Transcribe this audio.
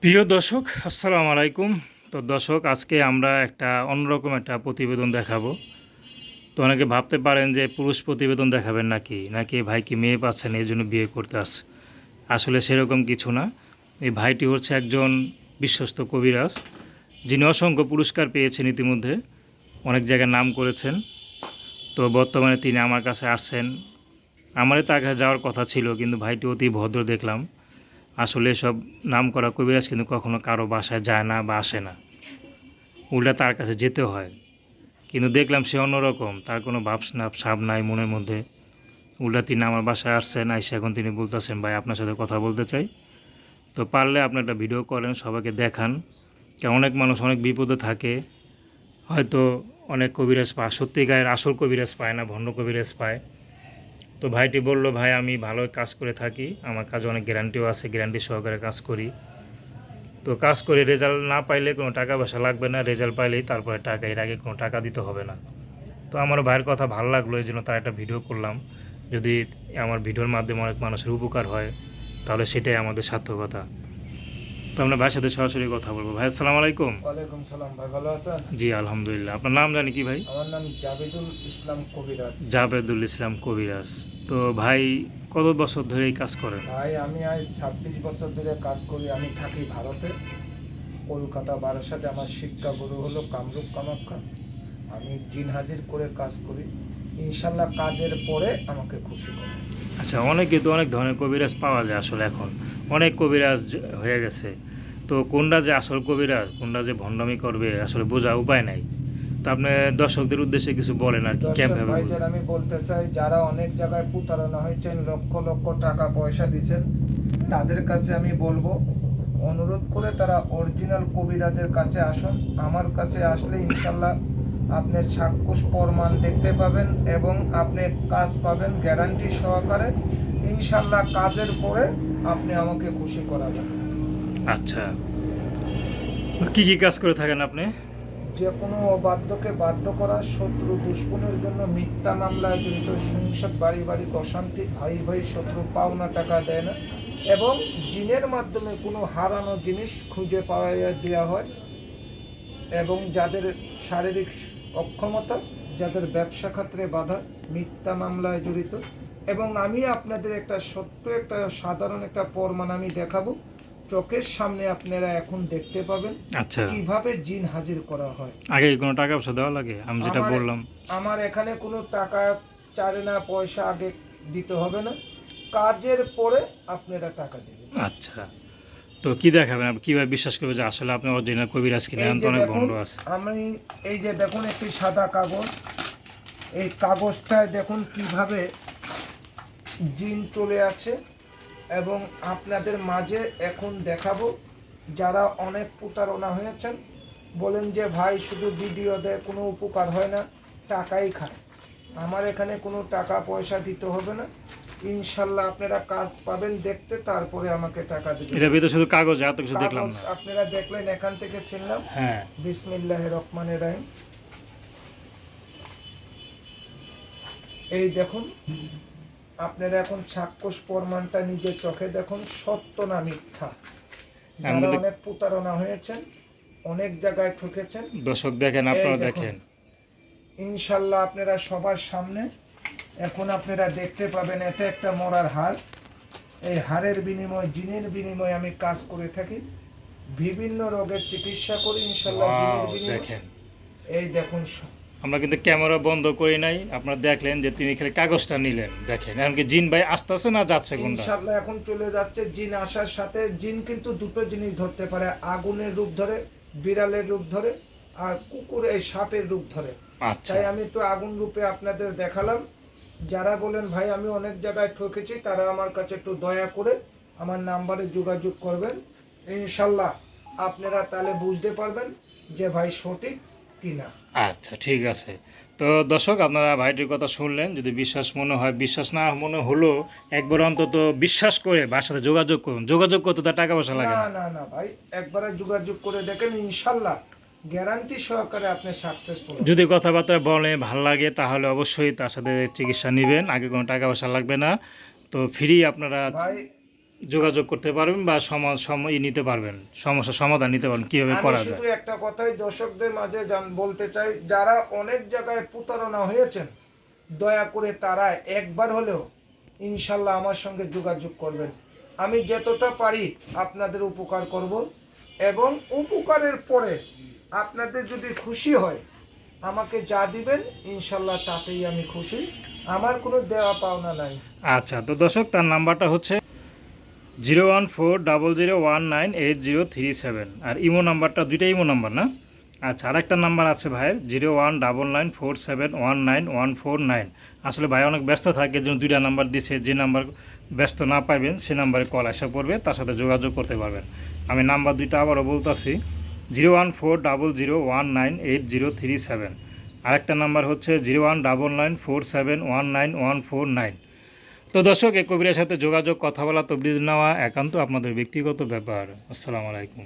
প্রিয় দর্শক, আসসালামু আলাইকুম। তো দর্শক, আজকে আমরা একটা অন্যরকম একটা প্রতিবেদন দেখাবো। তো অনেকে ভাবতে পারেন যে পুরুষ প্রতিবেদন দেখাবেন নাকি নাকি ভাই কি মেয়ে পাচ্ছেন এই জন্য বিয়ে করতে আসছে। আসলে সেরকম কিছু না। এই ভাইটি হচ্ছে একজন বিশ্বস্ত কবিরাজ, যিনি অসংখ্য পুরস্কার পেয়েছেন ইতিমধ্যে, অনেক জায়গায় নাম করেছেন। তো বর্তমানে তিনি আমার কাছে আসছেন। আমারই তার কাছে যাওয়ার কথা ছিল, কিন্তু ভাইটি অতি ভদ্র দেখলাম। আসলে সব নাম করা কবিরাজ কিন্তু কখনো কারো বাসায় যায় না বা আসে না, উল্টা তার কাছে যেতে হয়। কিন্তু দেখলাম সে অন্যরকম, তার কোনো সাব নাই মনের মধ্যে। উল্টা তিনি আমার বাসায় আসছেন, আইসে এখন তিনি বলতেছেন ভাই আপনার সাথে কথা বলতে চাই। তো পারলে আপনি একটা ভিডিও করেন, সবাইকে দেখান। কারণ অনেক মানুষ অনেক বিপদে থাকে, হয়তো অনেক কবিরাজ পায়, সত্যিকারের আসল কবিরাজ পায় না, ভণ্ড কবিরাজ পায়। তো ভাইটি বলল ভাই আমি ভালো কাজ করে থাকি, আমার কাজে অনেক গ্যারান্টিও আছে, গ্যারান্টি সহকারে কাজ করি। তো কাজ করে রেজাল্ট না পাইলে কোনো টাকা পয়সা লাগবে না, রেজাল্ট পাইলেই তারপরে টাকা, এর আগে কোনো টাকা দিতে হবে না। তো আমার ভাইয়ের কথা ভালো লাগলো, এই জন্য তার একটা ভিডিও করলাম। যদি আমার ভিডিওর মাধ্যমে অনেক মানুষের উপকার হয় তাহলে সেটাই আমাদের সার্থকতা। তো আমরা ভাইয়ের সাথে সরাসরি কথা বলবো। ভাই আসসালামু আলাইকুম। ওয়ালাইকুম সালাম ভাই, ভালো আছেন? জি আলহামদুলিল্লাহ। আপনার নাম জানি কি ভাই? আমার নাম জাবেদুল ইসলাম কবিরাজ। জাবেদুল ইসলাম কবিরাজ। তো ভাই কত বছর ধরে এই কাজ করেন? ভাই আমি আজ 26 বছর ধরে কাজ করি। আমি থাকি ভারতে, কলকাতা বারাসাতে। আমার শিক্ষা গুরু হলো কামরূপ কামাখ্যা। আমি জিন হাজির করে কাজ করি। ইনশাল্লাহ কাজের পরে আমাকে খুশি করে। আচ্ছা, অনেকে তো অনেক ধরনের কবিরাজ পাওয়া যায়, আসলে এখন অনেক কবিরাজ হয়ে গেছে। তো কোনটা যে আসল কবিরাজ, কোনটা যে ভণ্ডামি করবে, আসলে বোঝা উপায় নাই। তো আপনি দর্শকদের উদ্দেশ্যে কিছু বলেন আর কি, দর্শক কেমন ভাবে ভাইদের বুঝবেন? আমি বলতে চাই, যারা অনেক জায়গায় প্রতারণা হয়েছেন, লক্ষ লক্ষ টাকা পয়সা দিয়েছেন, তাদের কাছে আমি বলবো, অনুরোধ করে তারা অরিজিনাল কবিরাজের কাছে আসুন। আমার কাছে আসলে ইনশাল্লাহ আপনি চাক্ষুষ প্রমাণ দেখতে পাবেন এবং আপনি কাজ পাবেন গ্যারান্টি সহকারে। ইনশাল্লাহ কাজের পরে আপনি আমাকে খুশি করাবেন। আচ্ছা, কি কি কাজ করে থাকেন আপনি? যে কোনো অবাধ্যকে বাধ্য করা, শত্রু দুশ্মনের জন্য মিথ্যা মামলায় জড়িত, সংসার পারিবারিক অশান্তি, ভাই ভাই শত্রু পাওনা টাকা দেয় না, এবং জিনের মাধ্যমে কোনো হারানো জিনিস খুঁজে পাওয়া দেওয়া হয়, এবং যাদের শারীরিক অক্ষমতা, যাদের ব্যবসা ক্ষেত্রে বাধা, মিথ্যা মামলায় জড়িত। এবং আমি আপনাদের একটা সত্য, একটা সাধারণ একটা প্রমাণ আমি দেখাবো, চোখের সামনে আপনারা এখন দেখতে পাবেন আচ্ছা, কিভাবে জিন হাজির করা হয়। আগে কি কোনো টাকা পয়সা দেওয়া লাগে? আমি যেটা আমার বললাম। আমার এখানে কোনো টাকা চারে না, পয়সা আগে দিতে হবে না, কাজের পরে আপনারা টাকা দেবেন। আচ্ছা, তো কি দেখাবেন? আপনি কীভাবে বিশ্বাস করবেন যে আসলে আপনি অরিজিনাল কবিরাজ কিনা? এই এখন তো যে অনেক দেখুন, ভণ্ড আছে। আমি এই যে দেখুন একটি সাদা কাগজ, এই কাগজটায় দেখুন কিভাবে জিন চলে আছে, এবং আপনাদের মাঝে এখন দেখাবো। যারা অনেক প্রতারণা হয়েছেন, বলেন যে ভাই শুধু ভিডিও দেয়, কোনো উপকার হয় না, টাকাই খায়। আমার এখানে কোনো টাকা পয়সা দিতে হবে না। ইনশাল্লাহ আপনারা কাজ পাবেন দেখতে, তারপরে আমাকে টাকা দিবেন। এটা ভিতরে শুধু কাগজ, এত কিছু দেখলাম কাগজ না। আপনারা দেখলেন, এখান থেকে ছিনলাম। হ্যাঁ। বিসমিল্লাহির রহমানির রহিম। এই দেখুন, আপনারা এখন চাক্ষুষ প্রমাণটা নিজের চোখে দেখুন, সত্য না মিথ্যা। যারা অনেক প্রতারণা হয়েছেন, অনেক জায়গায় ঠকেছেন, দর্শক দেখেন, এই আপনারা দেখুন। দেখেন। ইনশাল্লাহ আপনারা সবার সামনে এখন আপনারা দেখতে পাবেন, এটা একটা মরার হার। এই হারের বিনিময়, জিনের বিনিময়ে আমি কাজ করে থাকি, বিভিন্ন রোগের চিকিৎসা করি ইনশাল্লাহ জিনের ওয়াও, বিনিময়ে। দেখেন। এই দেখুন, আমরা কিন্তু ক্যামেরা বন্ধ করি নাই, আপনারা দেখলেন যে তিনি খালি কাগজটা নিলেন। দেখেন এখন কি জিন ভাই আসতেছে না যাচ্ছে কোনটা? ইনশাল্লাহ এখন চলে যাচ্ছে। জিন আসার সাথে, জিন কিন্তু দুটো জিনিস ধরতে পারে, আগুনের রূপ ধরে, বিড়ালের রূপ ধরে, আর কুকুর এই সাপের রূপ ধরে। আচ্ছা, তাই আমি একটু আগুন রূপে আপনাদের দেখালাম। যারা বলেন ভাই আমি অনেক জায়গায় ঠকেছি, তারা আমার কাছে একটু দয়া করে আমার নাম্বারে যোগাযোগ করবেন। ইনশাল্লাহ আপনারা তাহলে বুঝতে পারবেন যে ভাই সঠিক কিনা। আচ্ছা, ঠিক আছে। তো দর্শক, আপনারা ভাইটির কথা শুনলেন। যদি বিশ্বাস মনে হয়, বিশ্বাস না মনে হলো, একবার অন্তত বিশ্বাস করে ভাইয়ের সাথে যোগাযোগ করুন। যোগাযোগ করতে তার টাকা পয়সা লাগে না না। না না ভাই, একবারে যোগাযোগ করে দেখেন, ইনশাল্লাহ গ্যারান্টি সহকারে আপনি সাকসেসফুল হবেন। যদি কথাবার্তা বলে ভাল লাগে তাহলে অবশ্যই তার সাথে চিকিৎসা নেবেন, আগে কোনো টাকা পয়সা লাগবে না। তো ফ্রি আপনারা। ভাই যোগাযোগ করতে পারবেন বা সময় নিতে পারবেন, সমস্যার সমাধান নিতে পারবেন কীভাবে আমি করা শুধু যায়। একটা কথাই দর্শকদের মাঝে বলতে চাই, যারা অনেক জায়গায় প্রতারণা হয়েছেন, দয়া করে তারা একবার হলেও ইনশাল্লাহ আমার সঙ্গে যোগাযোগ করবেন। আমি যতটা পারি আপনাদের উপকার করব, এবং উপকারের পরে আপনাদের যদি খুশি হয় আমাকে যা দিবেন ইনশাল্লাহ তাতেই আমি খুশি। আমার কোনো দেওয়া পাওনা নাই। আচ্ছা, তো দর্শক তার নাম্বারটা হচ্ছে 01400198037, আর ইমো নাম্বারটা দুইটা ইমো নাম্বার না? আচ্ছা, আরেকটা নাম্বার আছে ভাইয়ের 01994719149। আসলে ভাই অনেক ব্যস্ত থাকে, এর জন্য দুইটা নাম্বার দিচ্ছে। যে নাম্বার ব্যস্ত না পাইবেন সে নাম্বারে কল আসা পড়বে, তার সাথে যোগাযোগ করতে পারবেন। আমি নাম্বার দুইটা আবারও বলতেছি, 01400198037। আরেকটা নাম্বার হচ্ছে 01994719149। তো দর্শক, এই কবিরের সাথে যোগাযোগ, কথা বলা, তবলিগ নেওয়া একান্ত আপনাদের ব্যক্তিগত ব্যাপার। আসসালামু আলাইকুম।